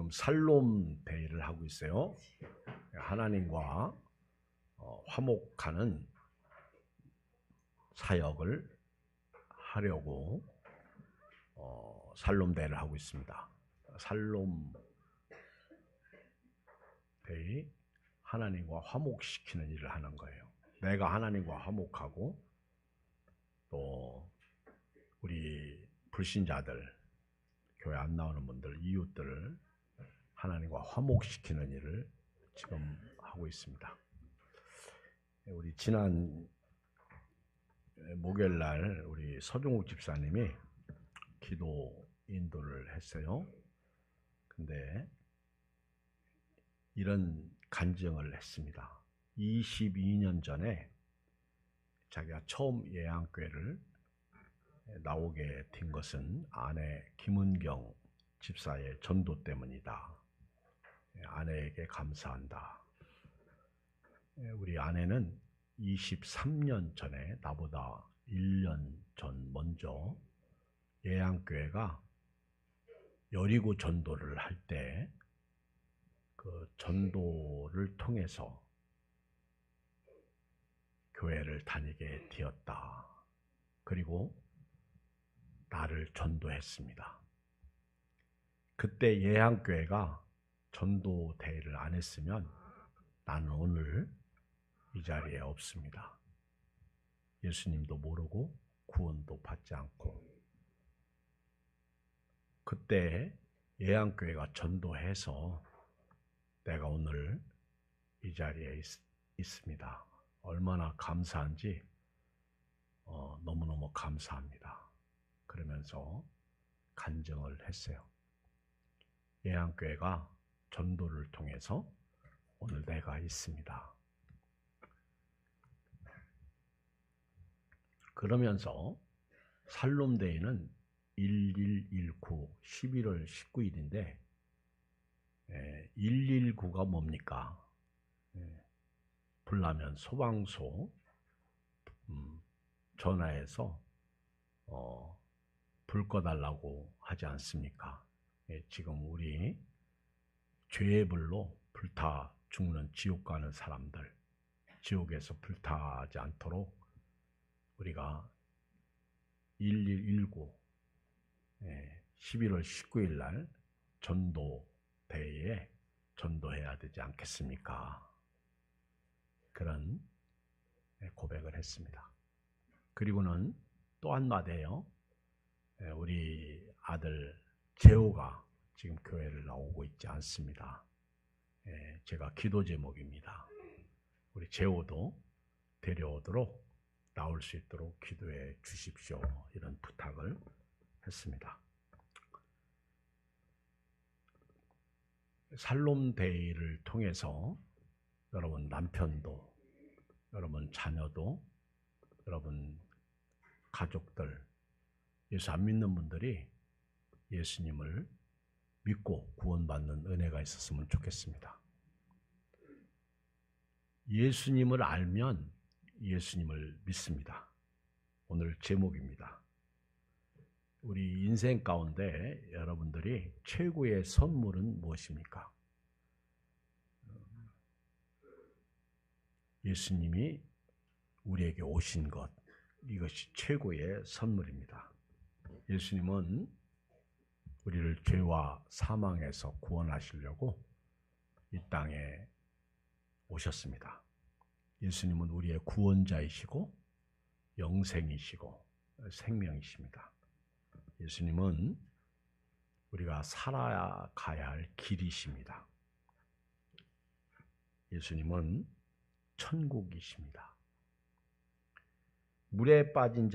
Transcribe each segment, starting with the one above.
지금 살롬 데이를 하고 있어요. 하나님과 화목하는 사역을 하려고 살롬 데이를 하고 있습니다. 살롬 데이, 하나님과 화목시키는 일을 하는 거예요. 내가 하나님과 화목하고 또 우리 불신자들, 교회 안 나오는 분들, 이웃들을 하나님과 화목시키는 일을 지금 하고 있습니다. 우리 지난 목요일 날 우리 서종욱 집사님이 기도 인도를 했어요. 근데 이런 간증을 했습니다. 22년 전에 자기가 처음 예양교회를 나오게 된 것은 아내 김은경 집사의 전도 때문이다. 아내에게 감사한다. 우리 아내는 23년 전에 나보다 1년 전 먼저 예양교회가 여리고 전도를 할 때 그 전도를 통해서 교회를 다니게 되었다. 그리고 나를 전도했습니다. 그때 예양교회가 전도 대회를 안 했으면 나는 오늘 이 자리에 없습니다. 예수님도 모르고 구원도 받지 않고, 그때 예양교회가 전도해서 내가 오늘 이 자리에 있습니다. 얼마나 감사한지 너무너무 감사합니다. 그러면서 간증을 했어요. 예양교회가 전도를 통해서 오늘 내가 있습니다. 그러면서 살롬데이는 1119 11월 19일인데 119가 뭡니까? 불나면 소방서 전화해서 불 꺼달라고 하지 않습니까? 지금 우리 죄의 불로 불타 죽는 지옥 가는 사람들, 지옥에서 불타지 않도록 우리가 1119 11월 19일 날 전도대회에 전도해야 되지 않겠습니까? 그런 고백을 했습니다. 그리고는 또 한마디예요. 우리 아들 재호가 지금 교회를 나오고 있지 않습니다. 제가 기도 제목입니다. 우리 재호도 데려오도록 나올 수 있도록 기도해 주십시오. 이런 부탁을 했습니다. 살롬데이를 통해서 여러분 남편도, 여러분 자녀도, 여러분 가족들, 예수 안 믿는 분들이 예수님을 믿고 구원받는 은혜가 있었으면 좋겠습니다. 예수님을 알면 예수님을 믿습니다. 오늘 제목입니다. 우리 인생 가운데 여러분들이 최고의 선물은 무엇입니까? 예수님이 우리에게 오신 것, 이것이 최고의 선물입니다. 예수님은 우리를 죄와 사망에서 구원하시려고 이 땅에 오셨습니다. 예수님은 우리의 구원자이시고 영생이시고 생명이십니다. 예수님은 우리가 살아가야 할 길이십니다. 예수님은 천국이십니다. 물에 빠진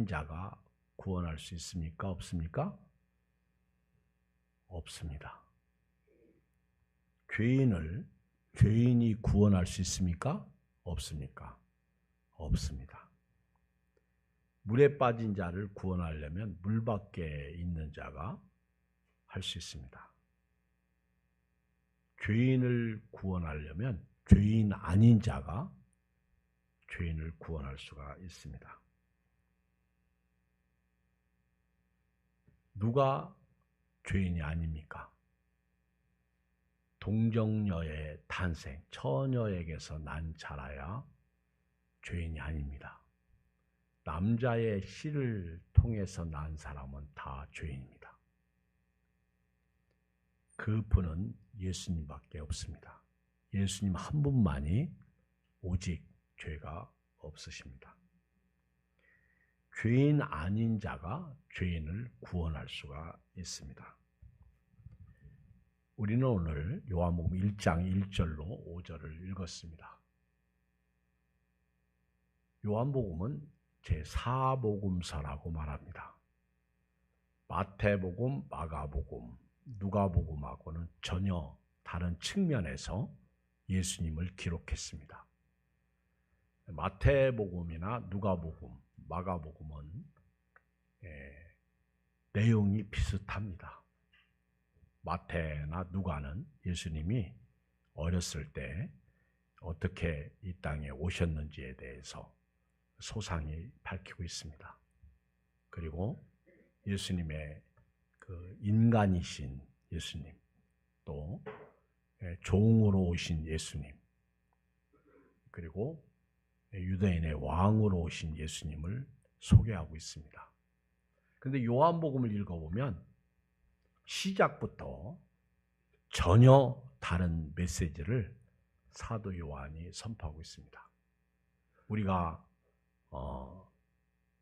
자가 구원할 수 있습니까? 없습니까? 없습니다. 죄인이 구원할 수 있습니까? 없습니까? 없습니다. 물에 빠진 자를 구원하려면 물 밖에 있는 자가 할 수 있습니다. 죄인을 구원하려면 죄인 아닌 자가 죄인을 구원할 수가 있습니다. 누가 죄인이 아닙니까? 동정녀의 탄생, 처녀에게서 난 자라야 죄인이 아닙니다. 남자의 씨를 통해서 난 사람은 다 죄인입니다. 그 분은 예수님밖에 없습니다. 예수님 한 분만이 오직 죄가 없으십니다. 죄인 아닌 자가 죄인을 구원할 수가 있습니다. 우리는 오늘 요한복음 1장 1절로 5절을 읽었습니다. 요한복음은 제4복음서라고 말합니다. 마태복음, 마가복음, 누가복음하고는 전혀 다른 측면에서 예수님을 기록했습니다. 마태복음이나 누가복음, 마가복음은 내용이 비슷합니다. 마태나 누가는 예수님이 어렸을 때 어떻게 이 땅에 오셨는지에 대해서 소상히 밝히고 있습니다. 그리고 예수님의 그 인간이신 예수님, 또 종으로 오신 예수님, 그리고 유대인의 왕으로 오신 예수님을 소개하고 있습니다. 그런데 요한복음을 읽어보면 시작부터 전혀 다른 메시지를 사도 요한이 선포하고 있습니다. 우리가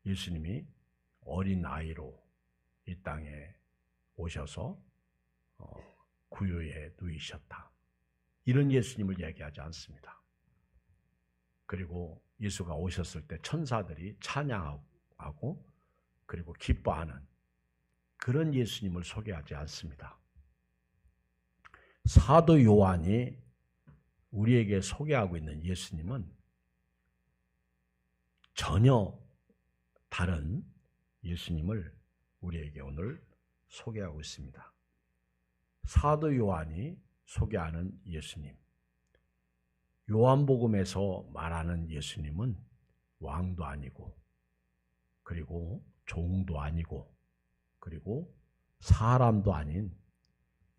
예수님이 어린 아이로 이 땅에 오셔서 구유에 누이셨다, 이런 예수님을 얘기하지 않습니다. 그리고 예수가 오셨을 때 천사들이 찬양하고 그리고 기뻐하는 그런 예수님을 소개하지 않습니다. 사도 요한이 우리에게 소개하고 있는 예수님은 전혀 다른 예수님을 우리에게 오늘 소개하고 있습니다. 사도 요한이 소개하는 예수님, 요한복음에서 말하는 예수님은 왕도 아니고, 그리고 종도 아니고, 그리고 사람도 아닌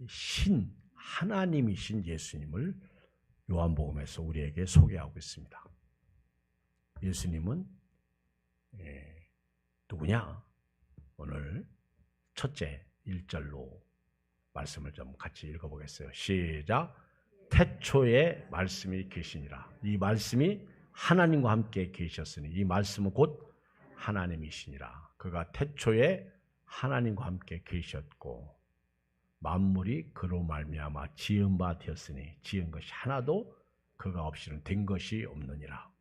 신, 하나님이신 예수님을 요한복음에서 우리에게 소개하고 있습니다. 예수님은 누구냐? 오늘 첫째 1절로 말씀을 좀 같이 읽어보겠어요. 시작. 태초에 말씀이 계시니라. 이 말씀이 하나님과 함께 계셨으니 이 말씀은 곧 하나님이시니라. 그가 태초에 하나님과 함께 계셨고 만물이 그로 말미암아 지은 바 되었으니 지은 것이 하나도 그가 없이는 된 것이 없느니라.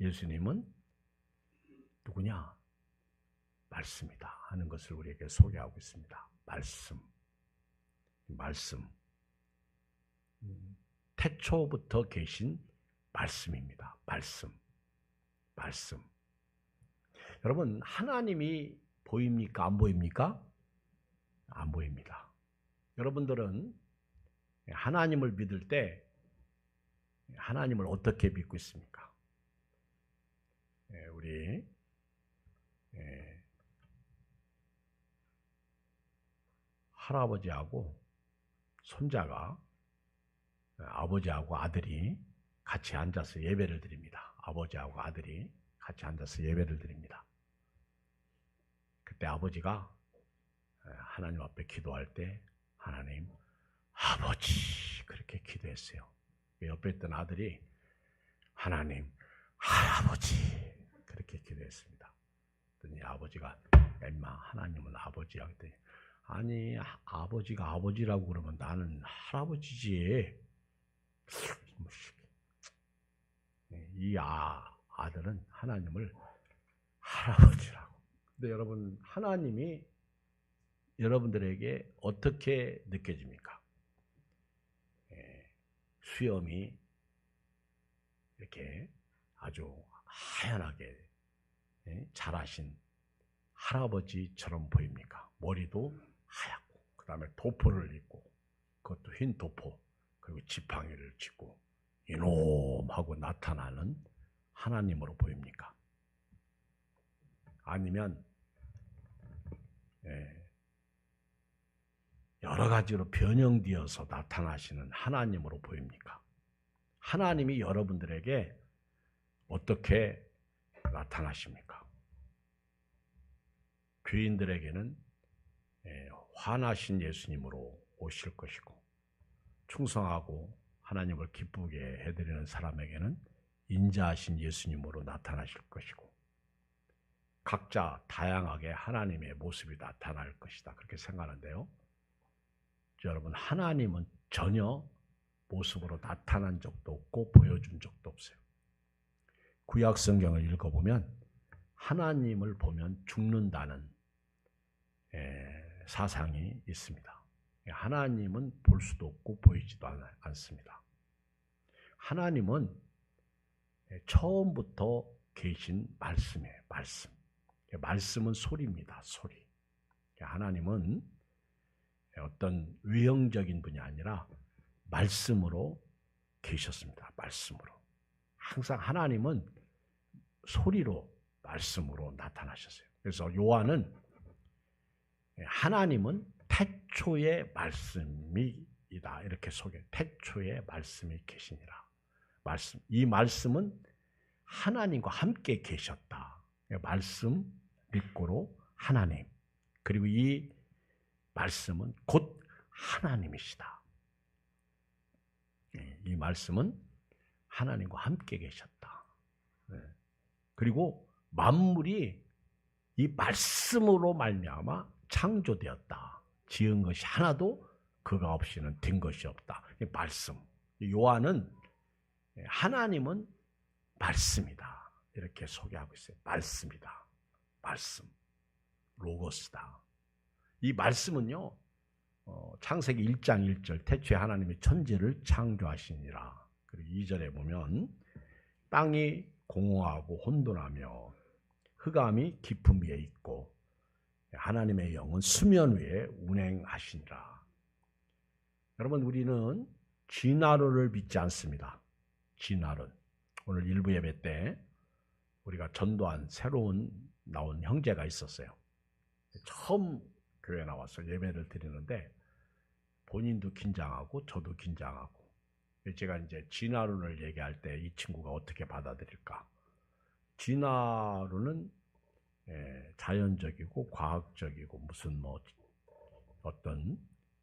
예수님은 누구냐? 말씀이다 하는 것을 우리에게 소개하고 있습니다. 말씀. 태초부터 계신 말씀입니다. 말씀. 여러분, 하나님이 보입니까? 안 보입니까? 안 보입니다. 여러분들은 하나님을 믿을 때 하나님을 어떻게 믿고 있습니까? 우리 할아버지하고 손자가, 아버지하고 아들이 같이 앉아서 예배를 드립니다. 아버지하고 아들이 같이 앉아서 예배를 드립니다. 그때 아버지가 하나님 앞에 기도할 때 하나님, 아버지 그렇게 기도했어요. 옆에 있던 아들이 하나님, 할아버지 그렇게 기도했습니다. 그랬더니 아버지가 엠마 하나님은 아버지야. 그랬더니 아니 아버지가 아버지라고 그러면 나는 할아버지지. 이 아들은 하나님을 할아버지라고. 근데 여러분, 하나님이 여러분들에게 어떻게 느껴집니까? 수염이 이렇게 아주 하얀하게 자라신 할아버지처럼 보입니까? 머리도 하얗고, 그 다음에 도포를 입고, 그것도 흰 도포, 그리고 지팡이를 짚고 이놈하고 나타나는 하나님으로 보입니까? 아니면 여러 가지로 변형되어서 나타나시는 하나님으로 보입니까? 하나님이 여러분들에게 어떻게 나타나십니까? 죄인들에게는 화나신 예수님으로 오실 것이고, 충성하고 하나님을 기쁘게 해드리는 사람에게는 인자하신 예수님으로 나타나실 것이고, 각자 다양하게 하나님의 모습이 나타날 것이다, 그렇게 생각하는데요. 여러분, 하나님은 전혀 모습으로 나타난 적도 없고 보여준 적도 없어요. 구약 성경을 읽어보면 하나님을 보면 죽는다는 사상이 있습니다. 하나님은 볼 수도 없고 보이지도 않습니다. 하나님은 처음부터 계신 말씀이에요. 말씀. 말씀은 소리입니다. 소리. 하나님은 어떤 외형적인 분이 아니라 말씀으로 계셨습니다. 말씀으로. 항상 하나님은 소리로, 말씀으로 나타나셨어요. 그래서 요한은 하나님은 태초의 말씀이다, 이렇게 소개. 태초의 말씀이 계시니라. 말씀. 이 말씀은 하나님과 함께 계셨다. 말씀, 믿고로 하나님. 그리고 이 말씀은 곧 하나님이시다. 이 말씀은 하나님과 함께 계셨다. 그리고 만물이 이 말씀으로 말미암아 창조되었다. 지은 것이 하나도 그가 없이는 된 것이 없다. 말씀. 요한은 하나님은 말씀이다, 이렇게 소개하고 있어요. 말씀이다. 말씀. 로고스다. 이 말씀은요, 창세기 1장 1절 태초에 하나님이 천지를 창조하시니라. 그리고 2절에 보면 땅이 공허하고 혼돈하며 흑암이 깊음 위에 있고 하나님의 영은 수면 위에 운행하시니라. 여러분, 우리는 진화론을 믿지 않습니다. 진화론. 오늘 일부 예배 때 우리가 전도한 새로운 나온 형제가 있었어요. 처음 교회 나와서 예배를 드리는데 본인도 긴장하고 저도 긴장하고, 제가 이제 진화론을 얘기할 때 이 친구가 어떻게 받아들일까? 진화론은 자연적이고 과학적이고 무슨 뭐 어떤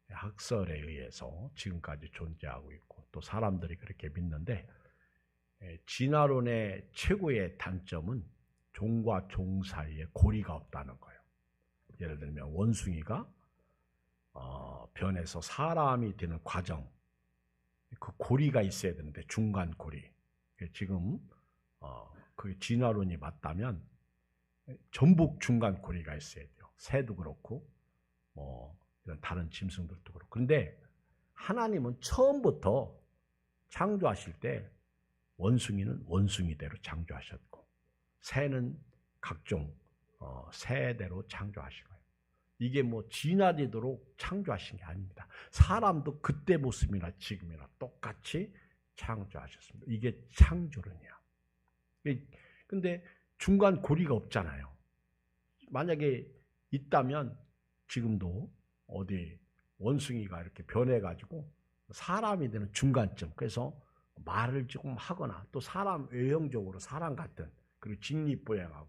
학설에 의해서 지금까지 존재하고 있고 또 사람들이 그렇게 믿는데, 진화론의 최고의 단점은 종과 종 사이에 고리가 없다는 거예요. 예를 들면 원숭이가 변해서 사람이 되는 과정, 그 고리가 있어야 되는데 중간 고리. 지금 그 진화론이 맞다면 전부 중간 고리가 있어야 돼요. 새도 그렇고 뭐 이런 다른 짐승들도 그렇고. 그런데 하나님은 처음부터 창조하실 때 원숭이는 원숭이대로 창조하셨고 새는 각종 새대로 창조하신 거예요. 이게 뭐 진화되도록 창조하신 게 아닙니다. 사람도 그때 모습이나 지금이나 똑같이 창조하셨습니다. 이게 창조론이야. 근데 중간 고리가 없잖아요. 만약에 있다면 지금도 어디 원숭이가 이렇게 변해가지고 사람이 되는 중간점, 그래서 말을 조금 하거나 또 사람 외형적으로 사람 같은, 그리고 직립보행하고,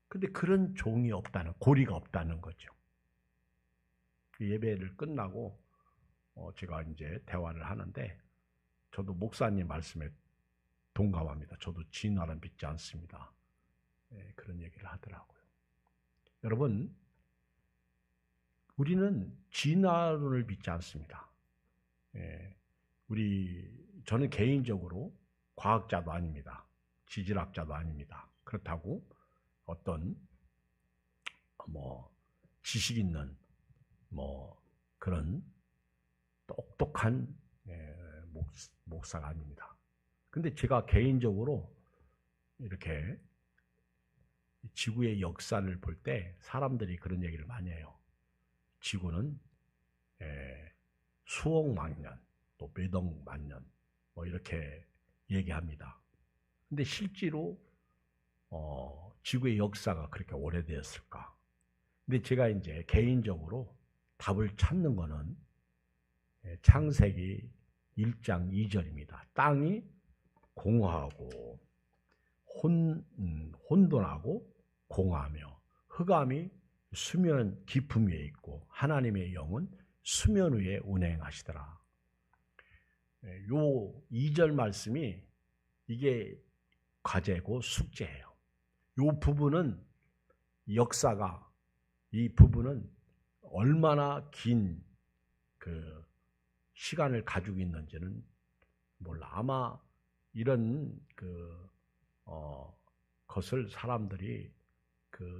근데 그런 종이 없다는, 고리가 없다는 거죠. 예배를 끝나고 제가 이제 대화를 하는데 저도 목사님 말씀에 동감합니다. 저도 진화론 믿지 않습니다. 그런 얘기를 하더라고요. 여러분, 우리는 진화론을 믿지 않습니다. 저는 개인적으로 과학자도 아닙니다. 지질학자도 아닙니다. 그렇다고 어떤 지식 있는 그런 똑똑한 목사가 아닙니다. 근데 제가 개인적으로 이렇게 지구의 역사를 볼 때 사람들이 그런 얘기를 많이 해요. 지구는 수억만 년, 또 몇억만 년, 이렇게 얘기합니다. 근데 실제로 지구의 역사가 그렇게 오래되었을까? 근데 제가 이제 개인적으로 답을 찾는 것은 창세기 1장 2절입니다. 땅이 공허하고 혼돈하고 공허하며 흑암이 수면 깊음 위에 있고 하나님의 영은 수면 위에 운행하시더라. 요 2절 말씀이 이게 과제고 숙제예요. 요 부분은 역사가 이 부분은 얼마나 긴 그 시간을 가지고 있는지는 몰라. 아마 이런 것을 사람들이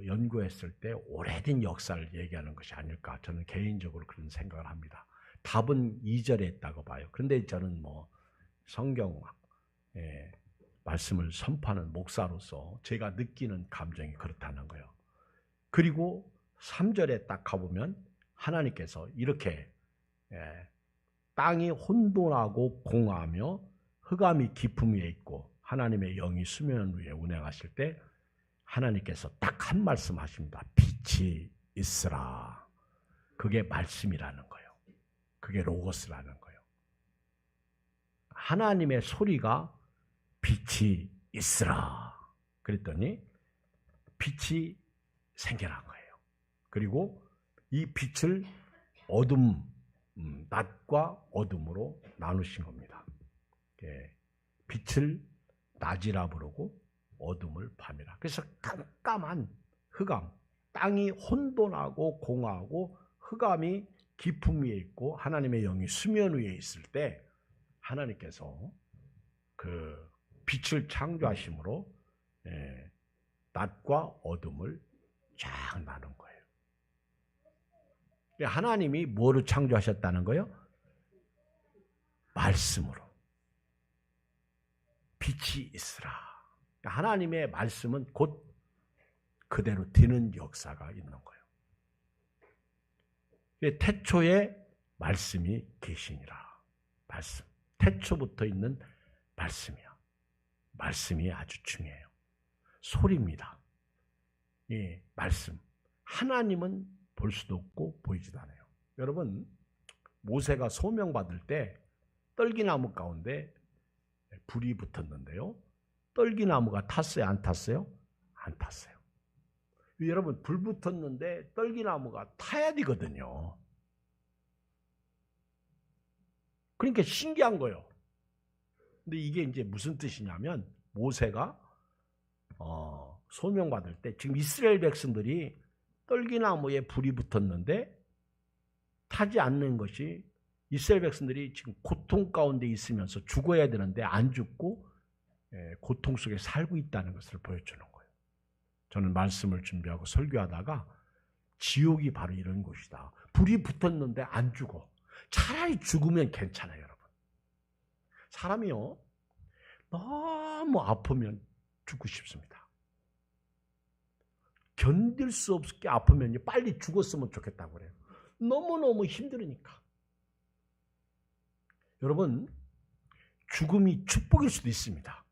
연구했을 때 오래된 역사를 얘기하는 것이 아닐까. 저는 개인적으로 그런 생각을 합니다. 답은 2절에 있다고 봐요. 그런데 저는 성경 말씀을 선포하는 목사로서 제가 느끼는 감정이 그렇다는 거예요. 그리고 3절에 딱 가보면 하나님께서 이렇게 땅이 혼돈하고 공허하며 흑암이 깊음 위에 있고 하나님의 영이 수면 위에 운행하실 때 하나님께서 딱 한 말씀 하십니다. 빛이 있으라. 그게 말씀이라는 거예요. 그게 로고스라는 거예요. 하나님의 소리가 빛이 있으라. 그랬더니 빛이 생겨난 거예요. 그리고 이 빛을 낮과 어둠으로 나누신 겁니다. 빛을 낮이라 부르고 어둠을 밤이라. 그래서 깜깜한 흑암, 땅이 혼돈하고 공허하고 흑암이 깊음 위에 있고 하나님의 영이 수면 위에 있을 때 하나님께서 그 빛을 창조하심으로 낮과 어둠을 쫙 나눈 거예요. 하나님이 뭐로 창조하셨다는 거예요? 말씀으로. 빛이 있으라. 하나님의 말씀은 곧 그대로 되는 역사가 있는 거예요. 태초에 말씀이 계시니라. 말씀. 태초부터 있는 말씀이야. 말씀이 아주 중요해요. 소리입니다. 예, 말씀. 하나님은 볼 수도 없고 보이지도 않아요. 여러분, 모세가 소명받을 때 떨기나무 가운데 불이 붙었는데요. 떨기나무가 탔어요? 안 탔어요? 안 탔어요. 여러분, 불 붙었는데 떨기나무가 타야 되거든요. 그러니까 신기한 거예요. 근데 이게 이제 무슨 뜻이냐면 모세가 소명받을 때 지금 이스라엘 백성들이 떨기나무에 불이 붙었는데 타지 않는 것이 이스라엘 백성들이 지금 고통 가운데 있으면서 죽어야 되는데 안 죽고 고통 속에 살고 있다는 것을 보여주는 거예요. 저는 말씀을 준비하고 설교하다가 지옥이 바로 이런 곳이다. 불이 붙었는데 안 죽어. 차라리 죽으면 괜찮아요, 여러분. 사람이요, 너무 아프면 죽고 싶습니다. 견딜 수 없게 아프면 빨리 죽었으면 좋겠다고 그래요. 너무너무 힘들으니까. 여러분, 죽음이 축복일 수도 있습니다.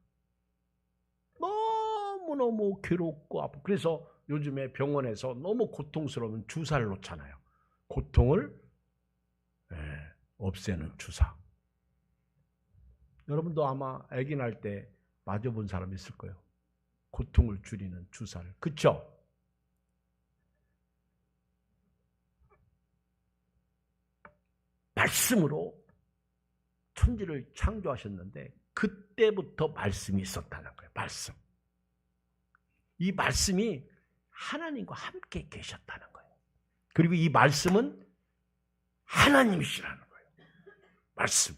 너무너무 괴롭고 아프고. 그래서 요즘에 병원에서 너무 고통스러우면 주사를 놓잖아요. 고통을 없애는 주사. 여러분도 아마 아기 낳을 때 맞아본 사람 있을 거예요. 고통을 줄이는 주사를. 그렇죠? 말씀으로 천지를 창조하셨는데 그때부터 말씀이 있었다는 거예요. 말씀. 이 말씀이 하나님과 함께 계셨다는 거예요. 그리고 이 말씀은 하나님이시라는 거예요. 말씀.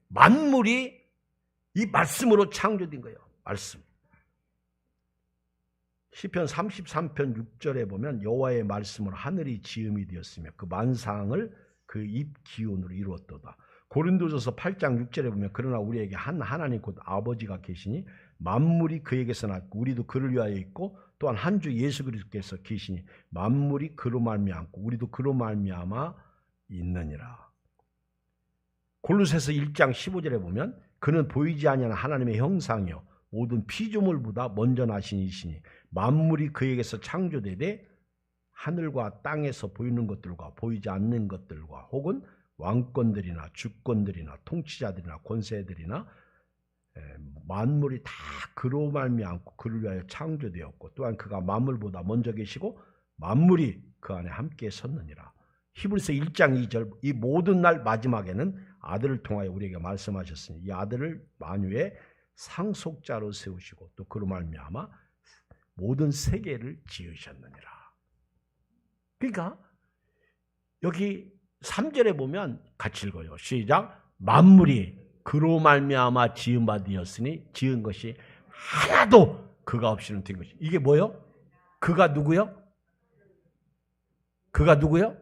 만물이 이 말씀으로 창조된 거예요. 말씀. 시편 33편 6절에 보면 여호와의 말씀으로 하늘이 지음이 되었으며 그 만상을 그 입 기운으로 이루었도다. 고린도전서 8장 6절에 보면 그러나 우리에게 한 하나님 곧 아버지가 계시니 만물이 그에게서 났고 우리도 그를 위하여 있고 또한 한 주 예수 그리스도께서 계시니 만물이 그로 말미암고 우리도 그로 말미암아 있느니라. 골로새서 1장 15절에 보면 그는 보이지 아니하는 하나님의 형상이요 모든 피조물보다 먼저 나신 이시니 만물이 그에게서 창조되되 하늘과 땅에서 보이는 것들과 보이지 않는 것들과 혹은 왕권들이나 주권들이나 통치자들이나 권세들이나 만물이 다 그로 말미암고 그를 위하여 창조되었고 또한 그가 만물보다 먼저 계시고 만물이 그 안에 함께 섰느니라. 히브리서 1장 2절 이 모든 날 마지막에는 아들을 통하여 우리에게 말씀하셨으니 이 아들을 만유의 상속자로 세우시고 또 그로 말미암아 모든 세계를 지으셨느니라. 그러니까 여기 3절에 보면 같이 읽어요. 시작. 만물이 그로 말미암아 지은 바 되었으니 지은 것이 하나도 그가 없이는 된 것이. 이게 뭐요? 그가 누구요? 그가 누구요?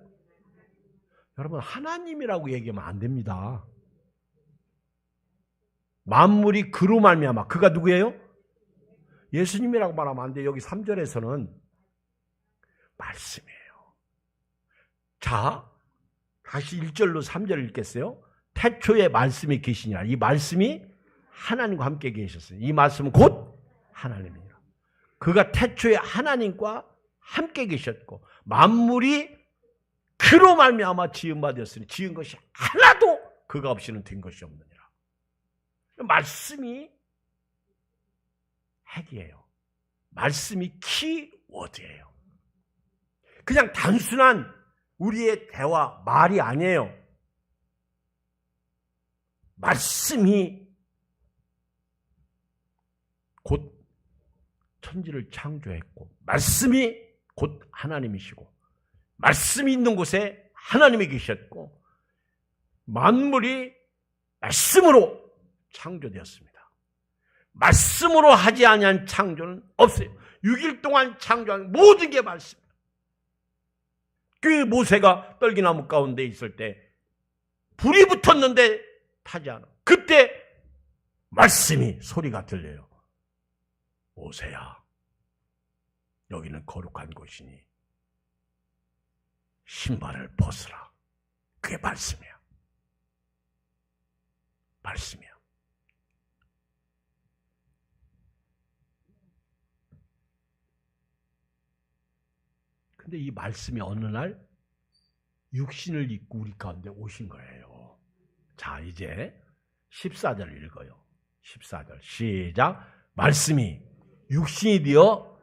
여러분 하나님이라고 얘기하면 안 됩니다. 만물이 그로 말미암아. 그가 누구예요? 예수님이라고 말하면 안 돼요. 여기 3절에서는 말씀이에요. 자, 다시 1절로 3절을 읽겠어요. 태초에 말씀이 계시니라. 이 말씀이 하나님과 함께 계셨어요. 이 말씀은 곧 하나님이니라. 그가 태초에 하나님과 함께 계셨고 만물이 그로 말미암아 지은 바 되었으니 지은 것이 하나도 그가 없이는 된 것이 없느니라. 말씀이 핵이에요. 말씀이 키워드예요. 그냥 단순한 우리의 대화, 말이 아니에요. 말씀이 곧 천지를 창조했고 말씀이 곧 하나님이시고 말씀이 있는 곳에 하나님이 계셨고 만물이 말씀으로 창조되었습니다. 말씀으로 하지 아니한 창조는 없어요. 6일 동안 창조한 모든 게 말씀이에요. 그 모세가 떨기나무 가운데 있을 때 불이 붙었는데 타지 않아. 그때 말씀이 소리가 들려요. 모세야, 여기는 거룩한 곳이니 신발을 벗으라. 그게 말씀이야. 말씀이야. 근데 이 말씀이 어느 날 육신을 입고 우리 가운데 오신 거예요. 자, 이제 14절 읽어요. 14절 시작. 말씀이 육신이 되어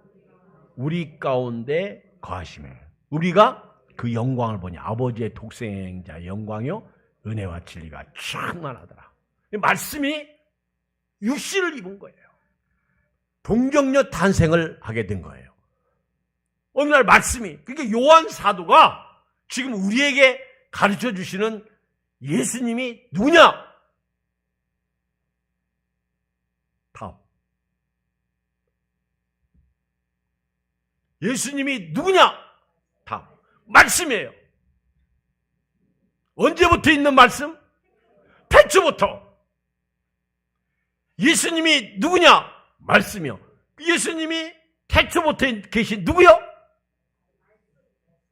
우리 가운데 거하시매 우리가 그 영광을 보니 아버지의 독생자 영광이요 은혜와 진리가 충만하더라. 말씀이 육신을 입은 거예요. 동정녀 탄생을 하게 된 거예요. 어느 날 말씀이, 그러니까 요한 사도가 지금 우리에게 가르쳐 주시는 예수님이 누구냐? 답. 예수님이 누구냐? 답. 말씀이에요. 언제부터 있는 말씀? 태초부터. 예수님이 누구냐? 말씀이요. 예수님이 태초부터 계신 누구요?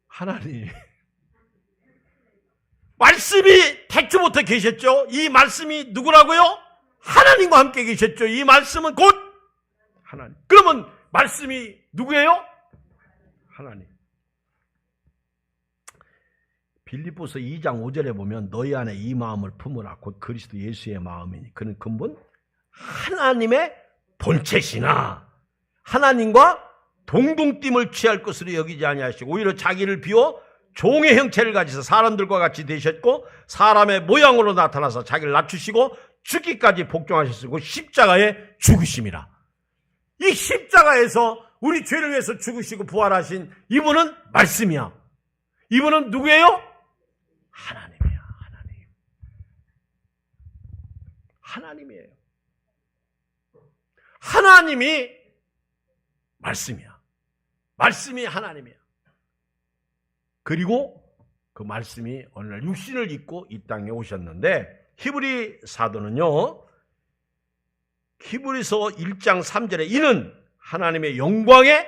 하나님. 말씀이 태초부터 계셨죠. 이 말씀이 누구라고요? 하나님과 함께 계셨죠. 이 말씀은 곧 하나님. 그러면 말씀이 누구예요? 하나님. 빌립보서 2장 5절에 보면 너희 안에 이 마음을 품으라. 곧 그리스도 예수의 마음이니 그는 근본 하나님의 본체시나 하나님과 동동됨을 취할 것으로 여기지 아니하시고 오히려 자기를 비워 종의 형체를 가지사 사람들과 같이 되셨고 사람의 모양으로 나타나서 자기를 낮추시고 죽기까지 복종하셨고 십자가에 죽으심이라. 이 십자가에서 우리 죄를 위해서 죽으시고 부활하신 이분은 말씀이야. 이분은 누구예요? 하나님이야. 하나님. 하나님이에요. 하나님이 말씀이야. 말씀이 하나님이야. 그리고 그 말씀이 어느 날 육신을 입고 이 땅에 오셨는데 히브리 사도는요. 히브리서 1장 3절에 이는 하나님의 영광의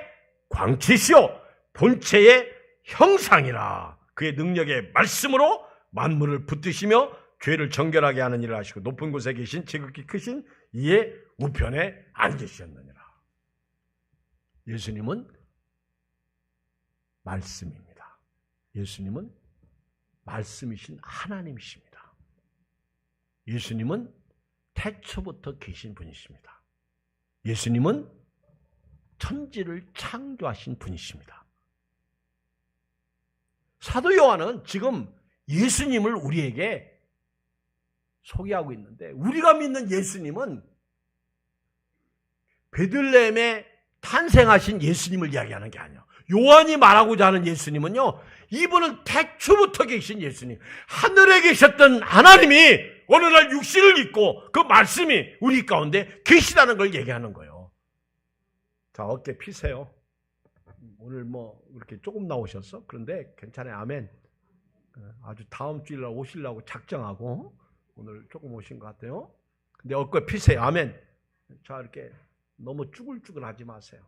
광채시요 본체의 형상이라. 그의 능력의 말씀으로 만물을 붙드시며 죄를 정결하게 하는 일을 하시고 높은 곳에 계신 지극히 크신 이의 우편에 앉으셨느니라. 예수님은 말씀입니다. 예수님은 말씀이신 하나님이십니다. 예수님은 태초부터 계신 분이십니다. 예수님은 천지를 창조하신 분이십니다. 사도 요한은 지금 예수님을 우리에게 소개하고 있는데, 우리가 믿는 예수님은 베들레헴에 탄생하신 예수님을 이야기하는 게 아니에요. 요한이 말하고자 하는 예수님은요, 이분은 태초부터 계신 예수님, 하늘에 계셨던 하나님이 어느 날 육신을 입고 그 말씀이 우리 가운데 계시다는 걸 얘기하는 거예요. 자, 어깨 피세요. 오늘 뭐 이렇게 조금 나오셨어? 그런데 괜찮아요. 아멘. 아주 다음 주일 날 오시려고 작정하고 오늘 조금 오신 것 같아요. 근데 어깨 피세요. 아멘. 자, 이렇게 너무 쭈글쭈글 하지 마세요.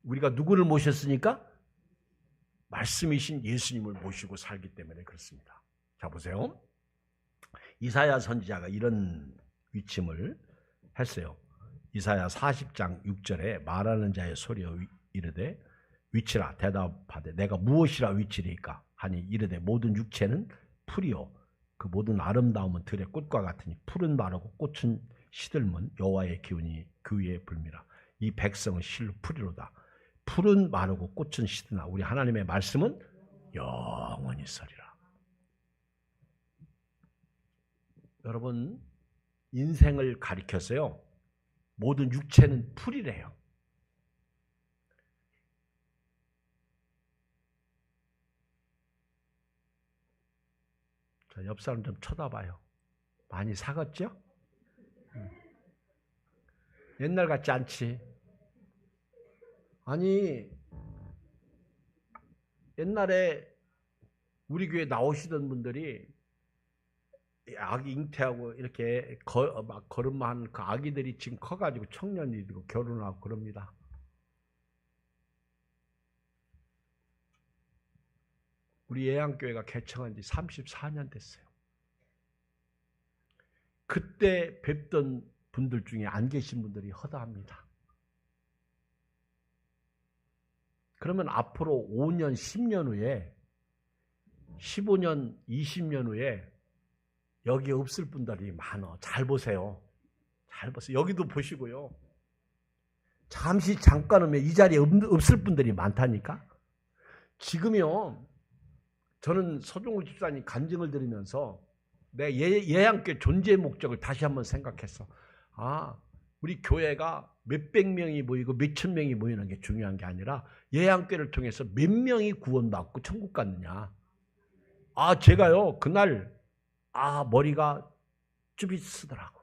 우리가 누구를 모셨으니까? 말씀이신 예수님을 모시고 살기 때문에 그렇습니다. 자, 보세요. 이사야 선지자가 이런 위침을 했어요. 이사야 40장 6절에 말하는 자의 소리여 이르되 위치라 대답하되 내가 무엇이라 위치리까 하니 이르되 모든 육체는 풀이요 그 모든 아름다움은 들의 꽃과 같으니 푸른 마르고 꽃은 시들면 여호와의 기운이 그 위에 불미라. 이 백성은 실로 풀이로다. 푸른 마르고 꽃은 시드나 우리 하나님의 말씀은 영원히 서리라. 여러분, 인생을 가리켜서요, 모든 육체는 풀이래요. 자, 옆 사람 좀 쳐다봐요. 많이 사갔죠? 옛날 같지 않지? 아니, 옛날에 우리 교회 나오시던 분들이 아기 잉태하고 이렇게 막 걸음만 그 아기들이 지금 커가지고 청년이 되고 결혼하고 그럽니다. 우리 예양교회가 개청한 지 34년 됐어요. 그때 뵙던 분들 중에 안 계신 분들이 허다합니다. 그러면 앞으로 5년, 10년 후에 15년, 20년 후에 여기 없을 분들이 많아. 잘 보세요. 잘 보세요. 여기도 보시고요. 잠깐은 이 자리에 없을 분들이 많다니까. 지금요, 저는 서종울 집사님 간증을 들으면서 내 예양교회 존재의 목적을 다시 한번 생각했어. 우리 교회가 몇백 명이 모이고 몇천 명이 모이는 게 중요한 게 아니라 예양교회를 통해서 몇 명이 구원받고 천국 갔느냐. 제가요, 그날 머리가 쭈빗쓰더라고.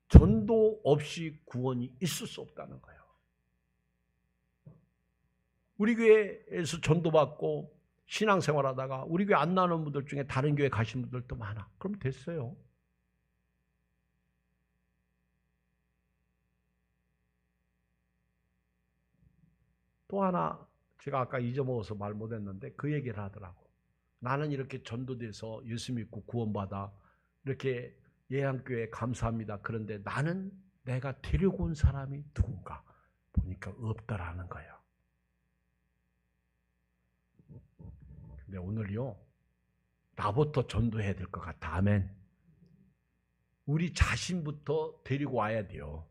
전도 없이 구원이 있을 수 없다는 거예요. 우리 교회에서 전도받고 신앙생활하다가 우리 교회 안 나오는 분들 중에 다른 교회 가신 분들도 많아. 그럼 됐어요. 또 하나 제가 아까 잊어먹어서 말 못했는데 그 얘기를 하더라고. 나는 이렇게 전도돼서 예수 믿고 구원받아 이렇게 예양교회 감사합니다. 그런데 나는 내가 데리고 온 사람이 누군가 보니까 없더라는 거예요. 근데 오늘요, 나부터 전도해야 될 것 같아. 아멘. 우리 자신부터 데리고 와야 돼요.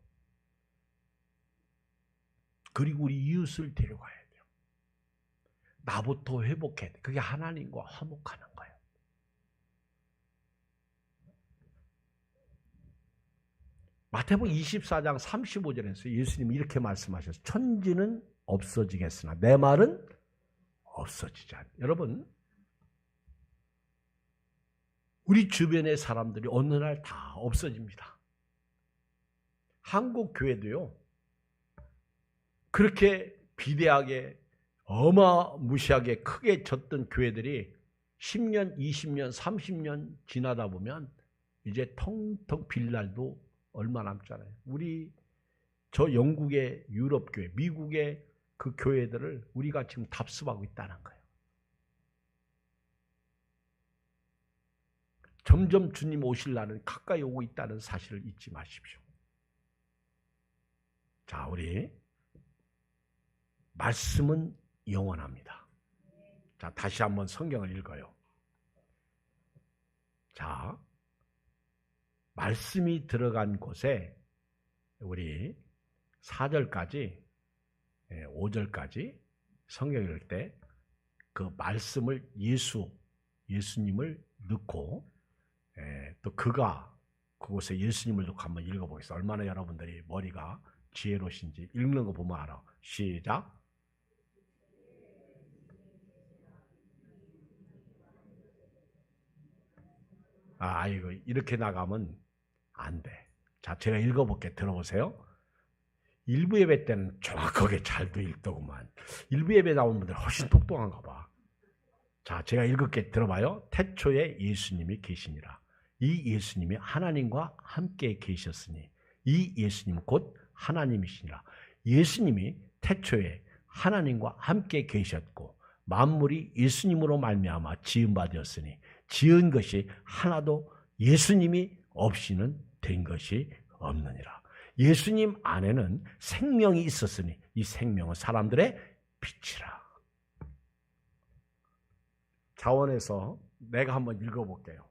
그리고 우리 이웃을 데려가야 돼요. 나부터 회복해야 돼. 그게 하나님과 화목하는 거예요. 마태복음 24장 35절에서 예수님이 이렇게 말씀하셨어요. 천지는 없어지겠으나 내 말은 없어지지 않아. 여러분, 우리 주변의 사람들이 어느 날 다 없어집니다. 한국 교회도요, 그렇게 비대하게 어마무시하게 크게 졌던 교회들이 10년, 20년, 30년 지나다 보면 이제 텅텅 빌 날도 얼마 남지 않아요. 저 영국의 유럽 교회, 미국의 그 교회들을 우리가 지금 답습하고 있다는 거예요. 점점 주님 오실 날은 가까이 오고 있다는 사실을 잊지 마십시오. 자, 우리 말씀은 영원합니다. 자, 다시 한번 성경을 읽어요. 자, 말씀이 들어간 곳에 우리 4절까지 5절까지 성경 읽을 때 그 말씀을 예수님을 넣고 또 그가 그곳에 예수님을 넣고 한번 읽어보겠습니다. 얼마나 여러분들이 머리가 지혜로우신지 읽는 거 보면 알아. 시작. 이거 이렇게 나가면 안 돼. 자, 제가 읽어볼게. 들어보세요. 일부 예배 때는 정확하게 잘도 읽더구만. 일부 예배 나오는 분들 훨씬 똑똑한가 봐. 자, 제가 읽을게. 들어봐요. 태초에 예수님이 계시니라. 이 예수님이 하나님과 함께 계셨으니 이 예수님은 곧 하나님이시니라. 예수님이 태초에 하나님과 함께 계셨고 만물이 예수님으로 말미암아 지은 바 되었으니 지은 것이 하나도 예수님이 없이는 된 것이 없느니라. 예수님 안에는 생명이 있었으니 이 생명은 사람들의 빛이라. 자원에서 내가 한번 읽어볼게요.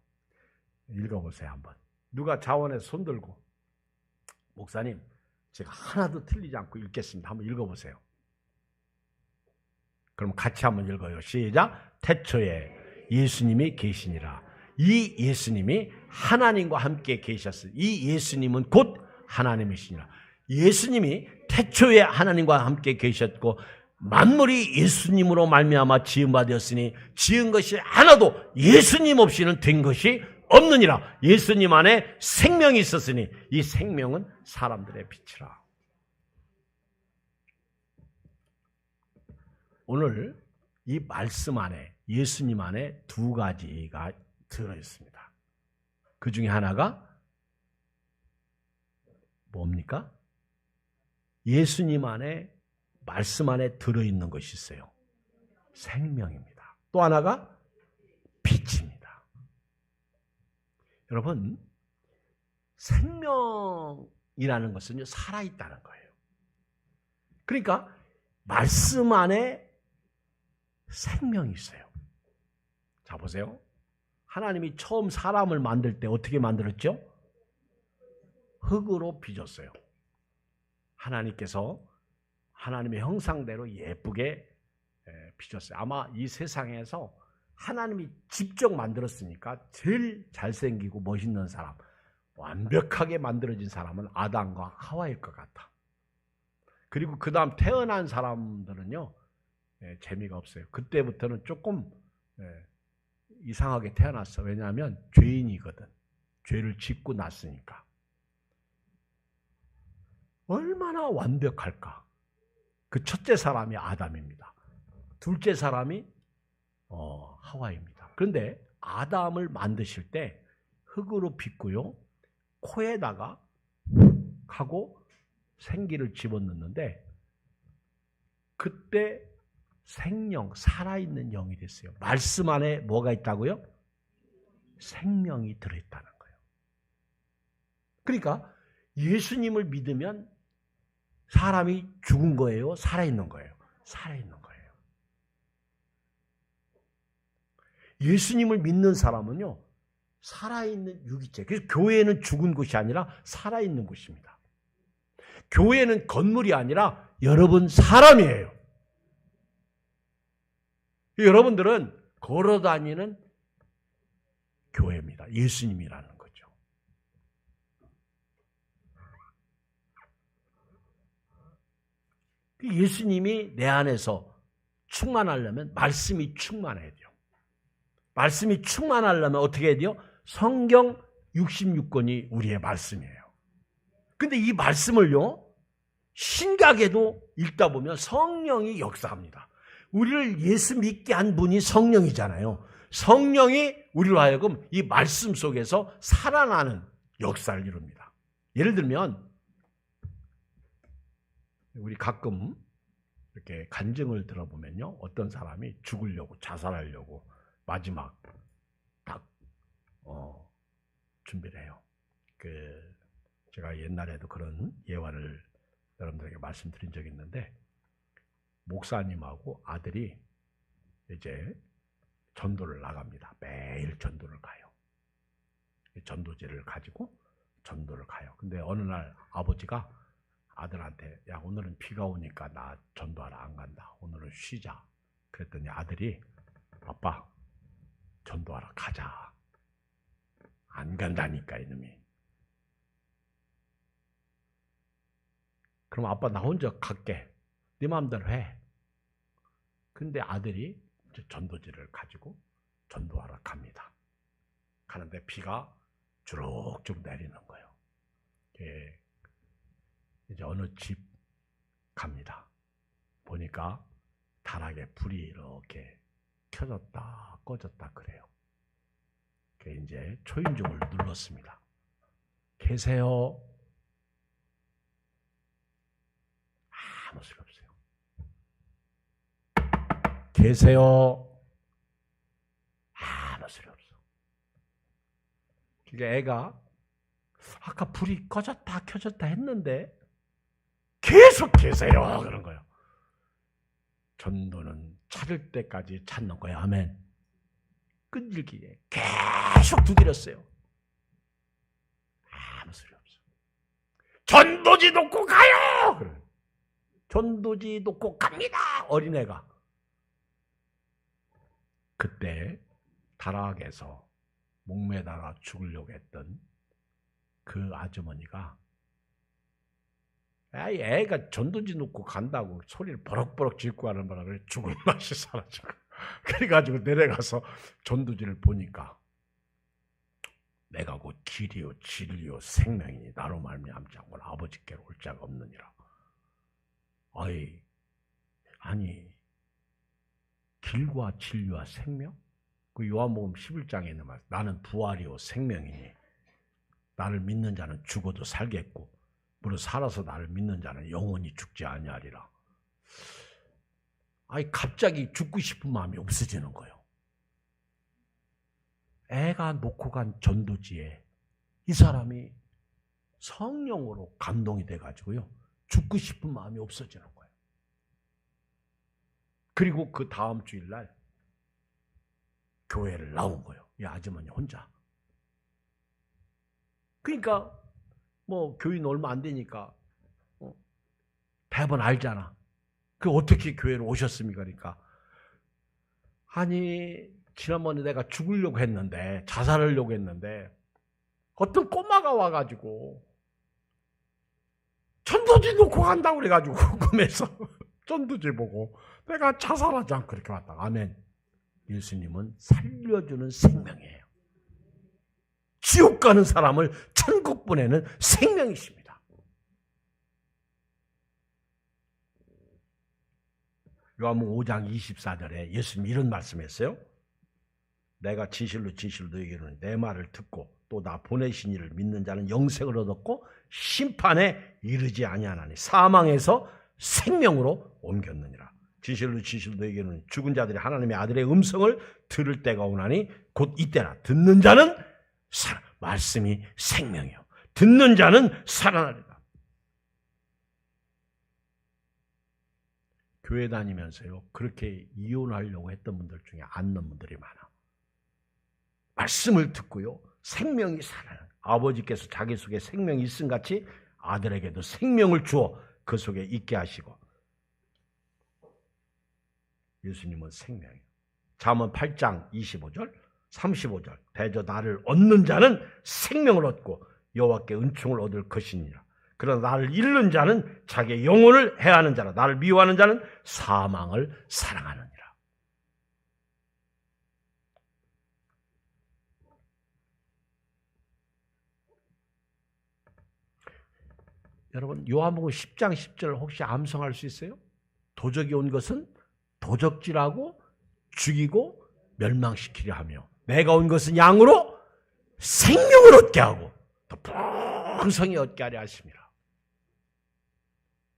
읽어보세요 한번. 누가 자원에서 손 들고 목사님 제가 하나도 틀리지 않고 읽겠습니다. 한번 읽어보세요. 그럼 같이 한번 읽어요. 시작. 태초에 예수님이 계시니라. 이 예수님이 하나님과 함께 계셨으니 이 예수님은 곧 하나님이시니라. 예수님이 태초에 하나님과 함께 계셨고 만물이 예수님으로 말미암아 지은 바 되었으니 지은 것이 하나도 예수님 없이는 된 것이 없느니라. 예수님 안에 생명이 있었으니 이 생명은 사람들의 빛이라. 오늘 이 말씀 안에 예수님 안에 두 가지가 들어있습니다. 그 중에 하나가 뭡니까? 예수님 안에 말씀 안에 들어있는 것이 있어요. 생명입니다. 또 하나가 빛입니다. 여러분, 생명이라는 것은 살아있다는 거예요. 그러니까 말씀 안에 생명이 있어요. 자, 보세요. 하나님이 처음 사람을 만들 때 어떻게 만들었죠? 흙으로 빚었어요. 하나님께서 하나님의 형상대로 예쁘게 빚었어요. 아마 이 세상에서 하나님이 직접 만들었으니까 제일 잘생기고 멋있는 사람, 완벽하게 만들어진 사람은 아담과 하와일 것 같아. 그리고 그 다음 태어난 사람들은요, 재미가 없어요. 그때부터는 조금 이상하게 태어났어. 왜냐하면 죄인이거든. 죄를 짓고 났으니까. 얼마나 완벽할까? 그 첫째 사람이 아담입니다. 둘째 사람이 하와입니다. 그런데 아담을 만드실 때 흙으로 빚고요. 코에다가 하고 생기를 집어넣는데 그때 생명, 살아있는 영이 됐어요. 말씀 안에 뭐가 있다고요? 생명이 들어있다는 거예요. 그러니까 예수님을 믿으면 사람이 죽은 거예요? 살아있는 거예요? 살아있는 거예요. 예수님을 믿는 사람은요, 살아있는 유기체. 그래서 교회는 죽은 곳이 아니라 살아있는 곳입니다. 교회는 건물이 아니라 여러분 사람이에요. 여러분들은 걸어다니는 교회입니다. 예수님이라는 거죠. 예수님이 내 안에서 충만하려면 말씀이 충만해야 돼요. 말씀이 충만하려면 어떻게 해야 돼요? 성경 66권이 우리의 말씀이에요. 근데 이 말씀을요, 신약에도 읽다 보면 성령이 역사합니다. 우리를 예수 믿게 한 분이 성령이잖아요. 성령이 우리로 하여금 이 말씀 속에서 살아나는 역사를 이룹니다. 예를 들면 우리 가끔 이렇게 간증을 들어보면요, 어떤 사람이 죽으려고 자살하려고 마지막 딱 준비를 해요. 제가 옛날에도 그런 예화를 여러분들에게 말씀드린 적이 있는데 목사님하고 아들이 이제 전도를 나갑니다. 매일 전도를 가요. 전도지를 가지고 전도를 가요. 근데 어느 날 아버지가 아들한테 야 오늘은 비가 오니까 나 전도하러 안 간다. 오늘은 쉬자. 그랬더니 아들이 아빠 전도하러 가자. 안 간다니까 이놈이. 그럼 아빠 나 혼자 갈게. 네 마음대로 해. 근데 아들이 전도지를 가지고 전도하러 갑니다. 가는데 비가 주룩주룩 내리는 거예요. 예. 이제 어느 집 갑니다. 보니까 다락에 불이 이렇게 켜졌다 꺼졌다 그래요. 이제 초인종을 눌렀습니다. 계세요? 아무 소리 없어요. 계세요? 아무 소리 없어. 그러니까 애가 아까 불이 꺼졌다 켜졌다 했는데 계속 계세요 그런 거예요. 전도는 찾을 때까지 찾는 거예요. 아멘. 끈질기게 계속 두드렸어요. 아무 소리 없어. 전도지 놓고 가요. 그래. 전도지 놓고 갑니다. 어린애가. 그때 다락에서 목매다가 죽으려고 했던 그 아주머니가 애가 전도지 놓고 간다고 소리를 버럭버럭 짓고 하는 바람에 죽을 맛이 사라지고 그래가지고 내려가서 전도지를 보니까 내가 곧 길이요 진리요 생명이니 나로 말미암지 않고는 아버지께로 올 자가 없느니라. 아니 길과 진리와 생명? 그 요한복음 11장에 있는 말 나는 부활이요 생명이니 나를 믿는 자는 죽어도 살겠고 무릇 살아서 나를 믿는 자는 영원히 죽지 아니하리라. 갑자기 죽고 싶은 마음이 없어지는 거예요. 애가 놓고 간 전도지에 이 사람이 성령으로 감동이 돼가지고요. 죽고 싶은 마음이 없어지는 거예요. 그리고 그 다음 주일날 교회를 나온 거예요. 이 아주머니 혼자. 그러니까 뭐 교인 얼마 안 되니까 대번 알잖아. 그 어떻게 교회로 오셨습니까? 그러니까 아니 지난번에 내가 죽으려고 했는데 자살하려고 했는데 어떤 꼬마가 와가지고 전도지 놓고 간다고 그래가지고 궁금해서 전도지 보고 내가 자살하지 않고 그렇게 왔다. 아멘. 예수님은 살려주는 생명이에요. 지옥 가는 사람을 천국 보내는 생명이십니다. 요한복음 5장 24절에 예수님이 이런 말씀했어요. 내가 진실로 진실로 너희에게는 내 말을 듣고 또 나 보내신 이를 믿는 자는 영생을 얻었고 심판에 이르지 아니하나니 사망에서 생명으로 옮겼느니라. 진실로 진실로 너희에게는 죽은 자들이 하나님의 아들의 음성을 들을 때가 오나니 곧 이때라. 듣는 자는 말씀이 생명이요 듣는 자는 살아나리라. 교회 다니면서요 그렇게 이혼하려고 했던 분들 중에 않는 분들이 많아. 말씀을 듣고요 생명이 살아나요. 아버지께서 자기 속에 생명이 있음 같이 아들에게도 생명을 주어 그 속에 있게 하시고. 예수님은 생명이에요. 잠언 8장 25절 35절 대저 나를 얻는 자는 생명을 얻고 여호와께 은총을 얻을 것이니라. 그러나 나를 잃는 자는 자기의 영혼을 해하는 자라. 나를 미워하는 자는 사망을 사랑하느니라. 여러분 요한복음 10장 10절 혹시 암송할 수 있어요? 도적이 온 것은 도적질하고 죽이고 멸망시키려 하며 내가 온 것은 양으로 생명을 얻게 하고 또 풍성히 얻게 하려 하심이라.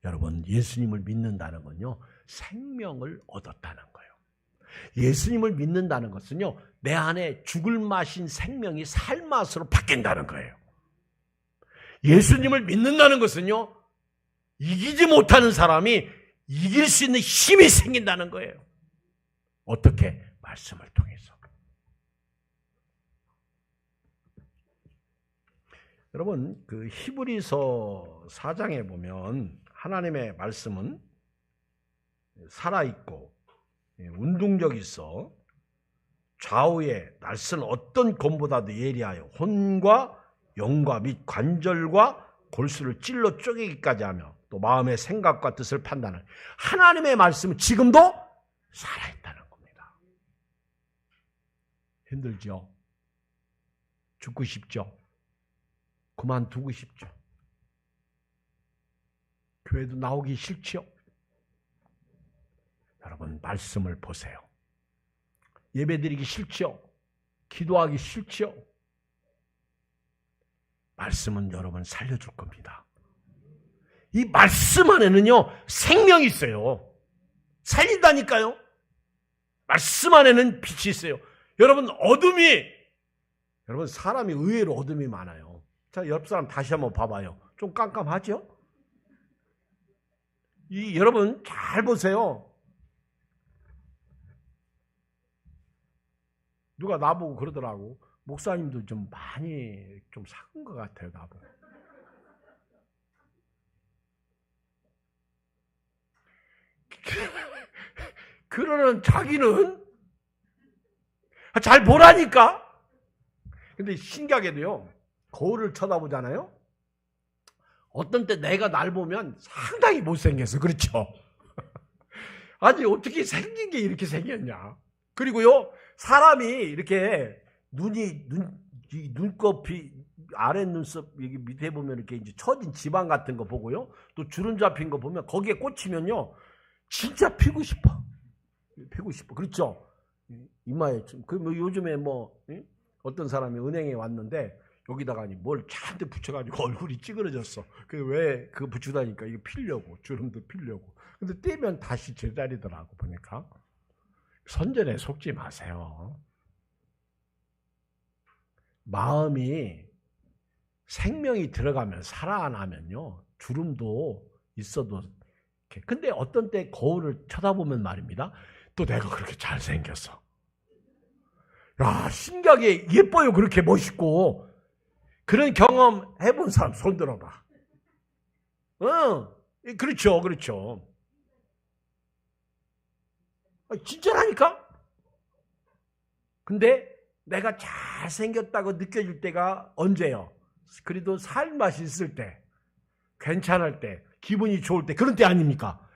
여러분 예수님을 믿는다는 건요 생명을 얻었다는 거예요. 예수님을 믿는다는 것은요 내 안에 죽을 맛인 생명이 살 맛으로 바뀐다는 거예요. 예수님을 믿는다는 것은요 이기지 못하는 사람이 이길 수 있는 힘이 생긴다는 거예요. 어떻게? 말씀을 통해서. 여러분, 그 히브리서 4장에 보면 하나님의 말씀은 살아있고 운동력 있어 좌우에 날선 어떤 검보다도 예리하여 혼과 영과 및 관절과 골수를 찔러 쪼개기까지 하며 또 마음의 생각과 뜻을 판단하는 하나님의 말씀은 지금도 살아있다는 겁니다. 힘들죠? 죽고 싶죠? 그만두고 싶죠? 교회도 나오기 싫죠? 여러분, 말씀을 보세요. 예배드리기 싫죠? 기도하기 싫죠? 말씀은 여러분 살려줄 겁니다. 이 말씀 안에는요, 생명이 있어요. 살린다니까요. 말씀 안에는 빛이 있어요. 여러분, 여러분, 사람이 의외로 어둠이 많아요. 자, 옆 사람 다시 한번 봐봐요. 좀 깜깜하죠? 여러분, 잘 보세요. 누가 나보고 그러더라고. 목사님도 좀 많이 좀 삭은 것 같아요, 나보고. 그러는 자기는 잘 보라니까. 근데 신기하게도요, 거울을 쳐다보잖아요. 어떤 때 내가 날 보면 상당히 못생겼어. 그렇죠? 아니, 어떻게 생긴 게 이렇게 생겼냐. 그리고요, 사람이 이렇게 눈곱이 아랫눈썹 여기 밑에 보면 이렇게 이제 처진 지방 같은 거 보고요. 또 주름 잡힌 거 보면 거기에 꽂히면요. 진짜 피고 싶어. 그렇죠? 이마에 뭐 요즘에 어떤 사람이 은행에 왔는데 여기다가 뭘 잔뜩 붙여가지고 얼굴이 찌그러졌어. 왜 그거 붙이고 다니까 이거 피려고, 주름도 피려고. 근데 떼면 다시 제자리더라고 보니까. 선전에 속지 마세요. 마음이 생명이 들어가면 살아나면요, 주름도 있어도. 근데 어떤 때 거울을 쳐다보면 말입니다. 또 내가 그렇게 잘생겼어. 야, 신기하게 예뻐요. 그렇게 멋있고. 그런 경험 해본 사람 손 들어봐. 그렇죠. 진짜라니까? 근데 내가 잘생겼다고 느껴질 때가 언제요? 그래도 살 맛이 있을 때, 괜찮을 때, 기분이 좋을 때, 그런 때 아닙니까?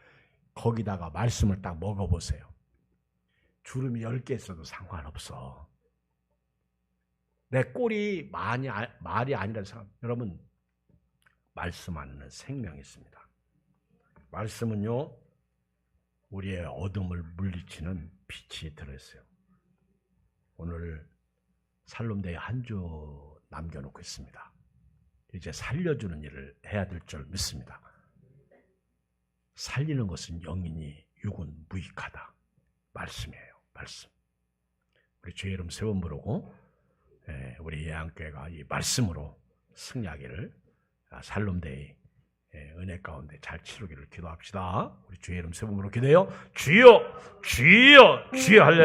거기다가 말씀을 딱 먹어보세요. 주름이 10개 있어도 상관없어. 내 꼴이 말이 아니라는 사람, 여러분, 말씀 안에는 생명이 있습니다. 말씀은요, 우리의 어둠을 물리치는 빛이 들어있어요. 오늘 살롬대에 한 주 남겨놓고 있습니다. 이제 살려주는 일을 해야 될 줄 믿습니다. 살리는 것은 영이니 육은 무익하다. 말씀이에요. 말씀. 우리 주의 이름 세 번 부르고 우리 예안교회가 이 말씀으로 승리하기를, 살롬대의 은혜 가운데 잘 치르기를 기도합시다. 우리 주의 이름 세 번 부르고 기도해요. 주여, 주여, 주여 할렐루야.